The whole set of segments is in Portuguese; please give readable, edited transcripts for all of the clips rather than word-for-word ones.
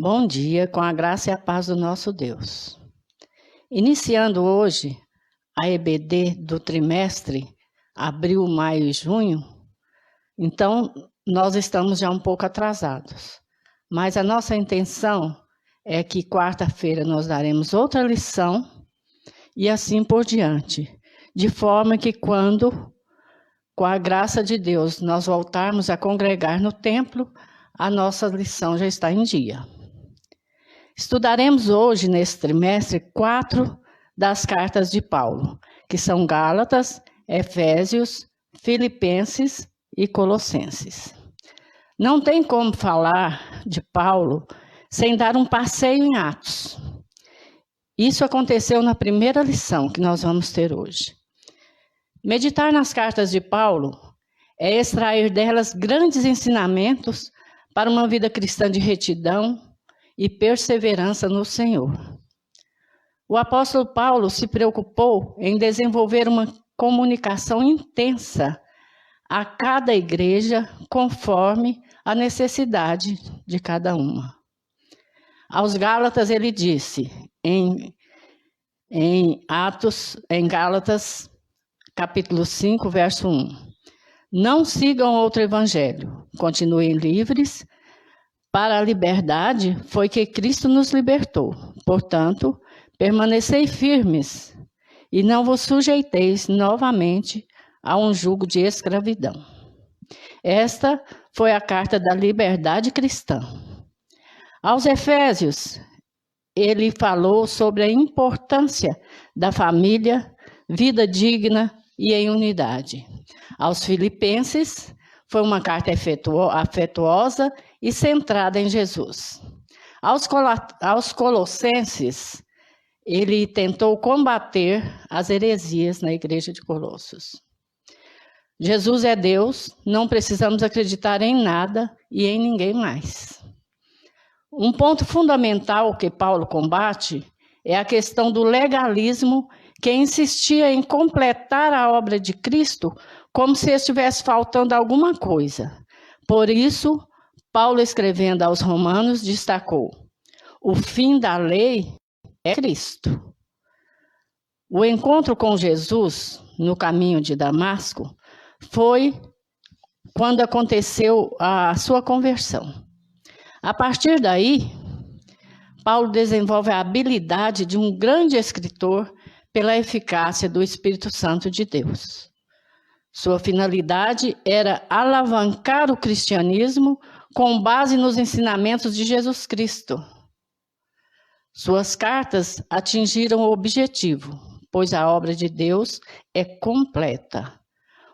Bom dia, com a graça e a paz do nosso Deus. Iniciando hoje a EBD do trimestre, abril, maio e junho, então nós estamos já um pouco atrasados. Mas a nossa intenção é que quarta-feira nós daremos outra lição e assim por diante, de forma que quando, com a graça de Deus, nós voltarmos a congregar no templo, a nossa lição já está em dia. Estudaremos hoje, nesse trimestre, 4 das cartas de Paulo, que são Gálatas, Efésios, Filipenses e Colossenses. Não tem como falar de Paulo sem dar um passeio em Atos. Isso aconteceu na primeira lição que nós vamos ter hoje. Meditar nas cartas de Paulo é extrair delas grandes ensinamentos para uma vida cristã de retidão e perseverança no Senhor. O apóstolo Paulo se preocupou em desenvolver uma comunicação intensa a cada igreja, conforme a necessidade de cada uma. Aos Gálatas ele disse, em Gálatas, capítulo 5, verso 1, não sigam outro evangelho, continuem livres. Para a liberdade foi que Cristo nos libertou. Portanto, permanecei firmes e não vos sujeiteis novamente a um jugo de escravidão. Esta foi a carta da liberdade cristã. Aos Efésios, ele falou sobre a importância da família, vida digna e em unidade. Aos Filipenses, foi uma carta afetuosa e centrada em Jesus. Aos Colossenses, ele tentou combater as heresias na igreja de Colossos. Jesus é Deus, não precisamos acreditar em nada e em ninguém mais. Um ponto fundamental que Paulo combate é a questão do legalismo, que insistia em completar a obra de Cristo como se estivesse faltando alguma coisa. Por isso, Paulo, escrevendo aos Romanos, destacou: o fim da lei é Cristo. O encontro com Jesus no caminho de Damasco foi quando aconteceu a sua conversão. A partir daí, Paulo desenvolve a habilidade de um grande escritor pela eficácia do Espírito Santo de Deus. Sua finalidade era alavancar o cristianismo com base nos ensinamentos de Jesus Cristo. Suas cartas atingiram o objetivo, pois a obra de Deus é completa.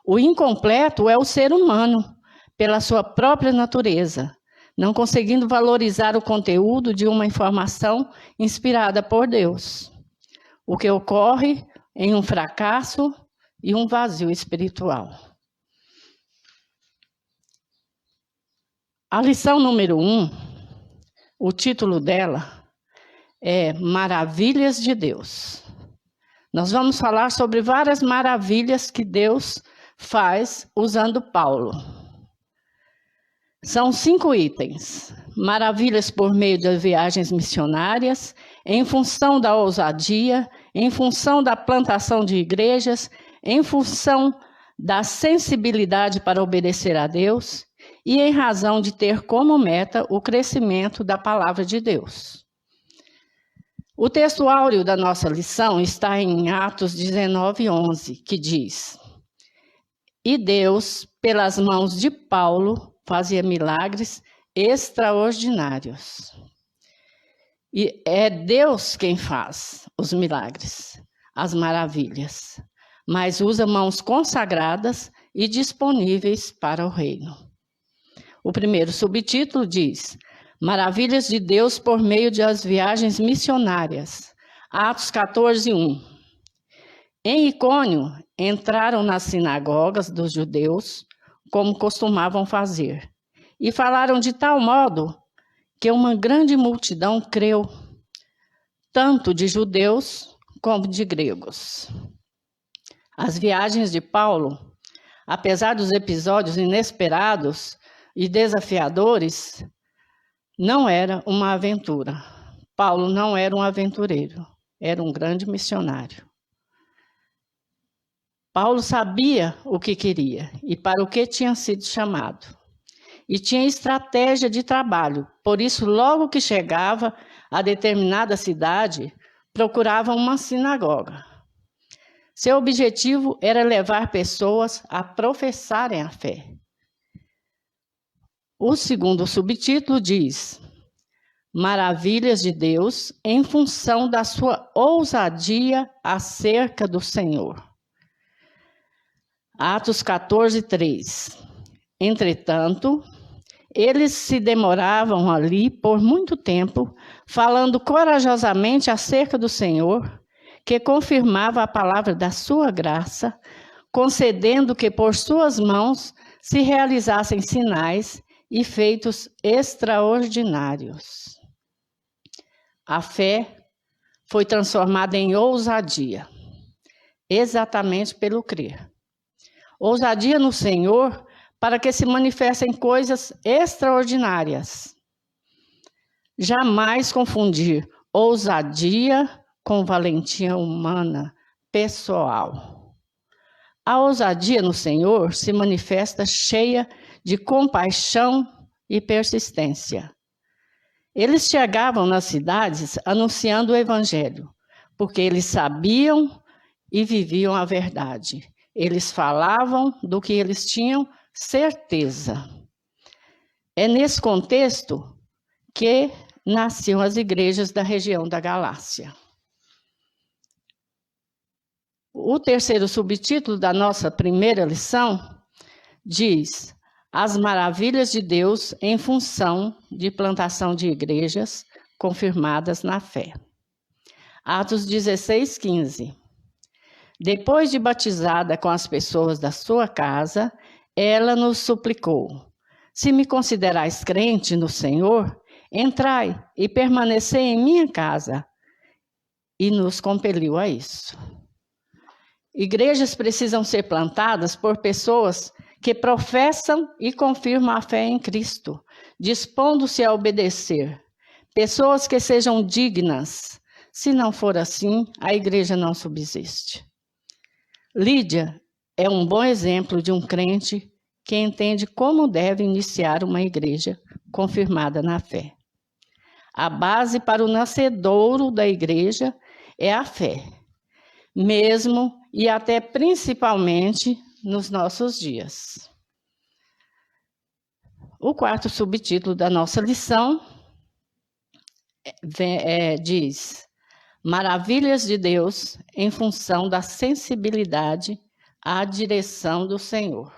O incompleto é o ser humano, pela sua própria natureza, não conseguindo valorizar o conteúdo de uma informação inspirada por Deus. O que ocorre em um fracasso e um vazio espiritual. A lição número 1, o título dela é Maravilhas de Deus. Nós vamos falar sobre várias maravilhas que Deus faz usando Paulo. São 5 itens. Maravilhas por meio das viagens missionárias, em função da ousadia, em função da plantação de igrejas, em função da sensibilidade para obedecer a Deus e em razão de ter como meta o crescimento da palavra de Deus. O texto áureo da nossa lição está em Atos 19:11, que diz: E Deus, pelas mãos de Paulo, fazia milagres extraordinários. E é Deus quem faz os milagres, as maravilhas, mas usa mãos consagradas e disponíveis para o reino. O primeiro subtítulo diz: Maravilhas de Deus por meio das viagens missionárias. Atos 14:1. Em Icônio, entraram nas sinagogas dos judeus, como costumavam fazer, e falaram de tal modo que uma grande multidão creu, tanto de judeus como de gregos. As viagens de Paulo, apesar dos episódios inesperados e desafiadores, não era uma aventura. Paulo não era um aventureiro, era um grande missionário. Paulo sabia o que queria e para o que tinha sido chamado. E tinha estratégia de trabalho, por isso, logo que chegava a determinada cidade, procurava uma sinagoga. Seu objetivo era levar pessoas a professarem a fé. O segundo subtítulo diz: Maravilhas de Deus em função da sua ousadia acerca do Senhor. Atos 14, 3. Entretanto, eles se demoravam ali por muito tempo, falando corajosamente acerca do Senhor, que confirmava a palavra da sua graça, concedendo que por suas mãos se realizassem sinais e feitos extraordinários. A fé foi transformada em ousadia, exatamente pelo crer. Ousadia no Senhor para que se manifestem coisas extraordinárias. Jamais confundir ousadia com valentia humana, pessoal. A ousadia no Senhor se manifesta cheia de compaixão e persistência. Eles chegavam nas cidades anunciando o Evangelho, porque eles sabiam e viviam a verdade. Eles falavam do que eles tinham certeza. É nesse contexto que nasciam as igrejas da região da Galácia. O terceiro subtítulo da nossa primeira lição diz: As maravilhas de Deus em função de plantação de igrejas confirmadas na fé. Atos 16, 15. Depois de batizada com as pessoas da sua casa, ela nos suplicou: Se me considerais crente no Senhor, entrai e permanecei em minha casa. E nos compeliu a isso. Igrejas precisam ser plantadas por pessoas que professam e confirmam a fé em Cristo, dispondo-se a obedecer. Pessoas que sejam dignas. Se não for assim, a igreja não subsiste. Lídia é um bom exemplo de um crente que entende como deve iniciar uma igreja confirmada na fé. A base para o nascedouro da igreja é a fé, mesmo e até principalmente nos nossos dias. O quarto subtítulo da nossa lição diz: Maravilhas de Deus em função da sensibilidade à direção do Senhor.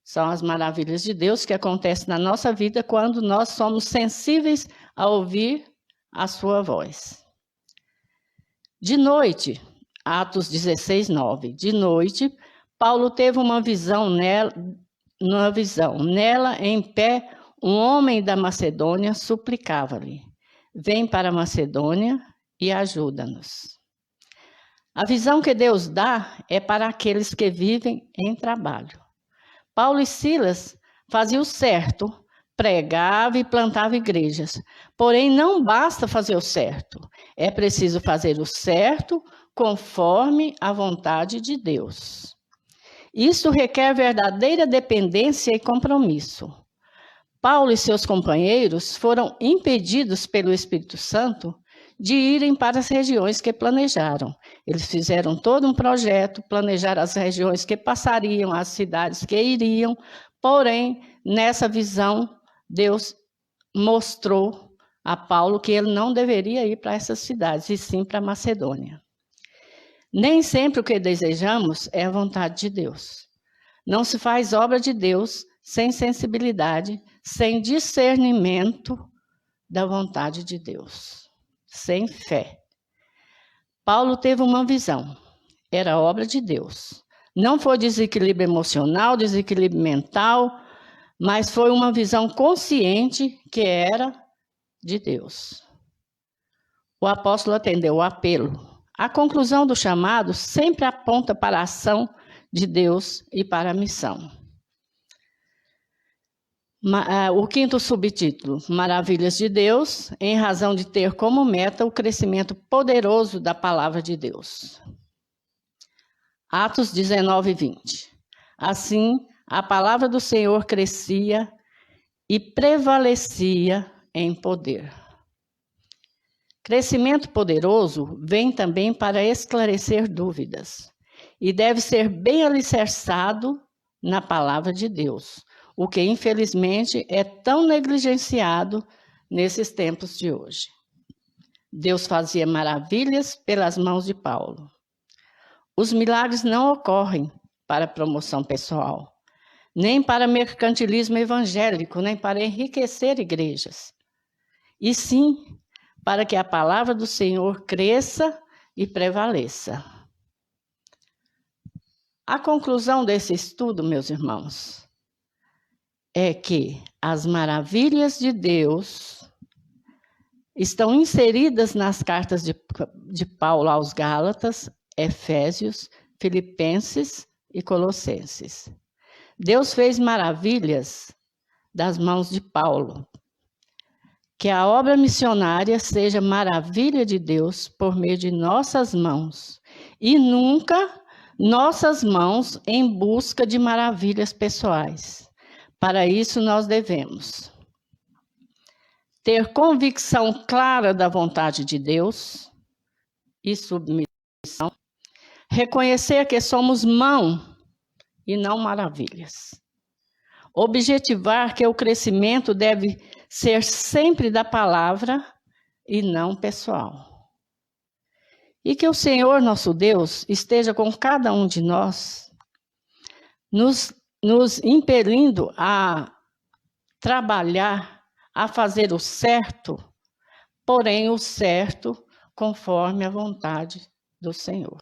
São as maravilhas de Deus que acontecem na nossa vida quando nós somos sensíveis a ouvir a sua voz. De noite, Atos 16, 9. De noite, Paulo teve uma visão nela, em pé, um homem da Macedônia suplicava-lhe: Vem para a Macedônia e ajuda-nos. A visão que Deus dá é para aqueles que vivem em trabalho. Paulo e Silas faziam o certo, pregavam e plantavam igrejas. Porém, não basta fazer o certo. É preciso fazer o certo conforme a vontade de Deus. Isso requer verdadeira dependência e compromisso. Paulo e seus companheiros foram impedidos pelo Espírito Santo de irem para as regiões que planejaram. Eles fizeram todo um projeto, planejaram as regiões que passariam, as cidades que iriam, porém, nessa visão, Deus mostrou a Paulo que ele não deveria ir para essas cidades, e sim para a Macedônia. Nem sempre o que desejamos é a vontade de Deus. Não se faz obra de Deus sem sensibilidade, sem discernimento da vontade de Deus. Sem fé. Paulo teve uma visão, era obra de Deus. Não foi desequilíbrio emocional, desequilíbrio mental, mas foi uma visão consciente que era de Deus. O apóstolo atendeu o apelo. A conclusão do chamado sempre aponta para a ação de Deus e para a missão. O quinto subtítulo, Maravilhas de Deus, em razão de ter como meta o crescimento poderoso da palavra de Deus. Atos 19, 20. Assim, a palavra do Senhor crescia e prevalecia em poder. Crescimento poderoso vem também para esclarecer dúvidas e deve ser bem alicerçado na palavra de Deus, o que infelizmente é tão negligenciado nesses tempos de hoje. Deus fazia maravilhas pelas mãos de Paulo. Os milagres não ocorrem para promoção pessoal, nem para mercantilismo evangélico, nem para enriquecer igrejas, e sim para que a palavra do Senhor cresça e prevaleça. A conclusão desse estudo, meus irmãos, é que as maravilhas de Deus estão inseridas nas cartas de Paulo aos Gálatas, Efésios, Filipenses e Colossenses. Deus fez maravilhas das mãos de Paulo. Que a obra missionária seja maravilha de Deus por meio de nossas mãos e nunca nossas mãos em busca de maravilhas pessoais. Para isso, nós devemos ter convicção clara da vontade de Deus e submissão, reconhecer que somos mão e não maravilhas, objetivar que o crescimento deve ser sempre da palavra e não pessoal. E que o Senhor, nosso Deus, esteja com cada um de nós, nos impelindo a trabalhar, a fazer o certo, porém o certo conforme a vontade do Senhor.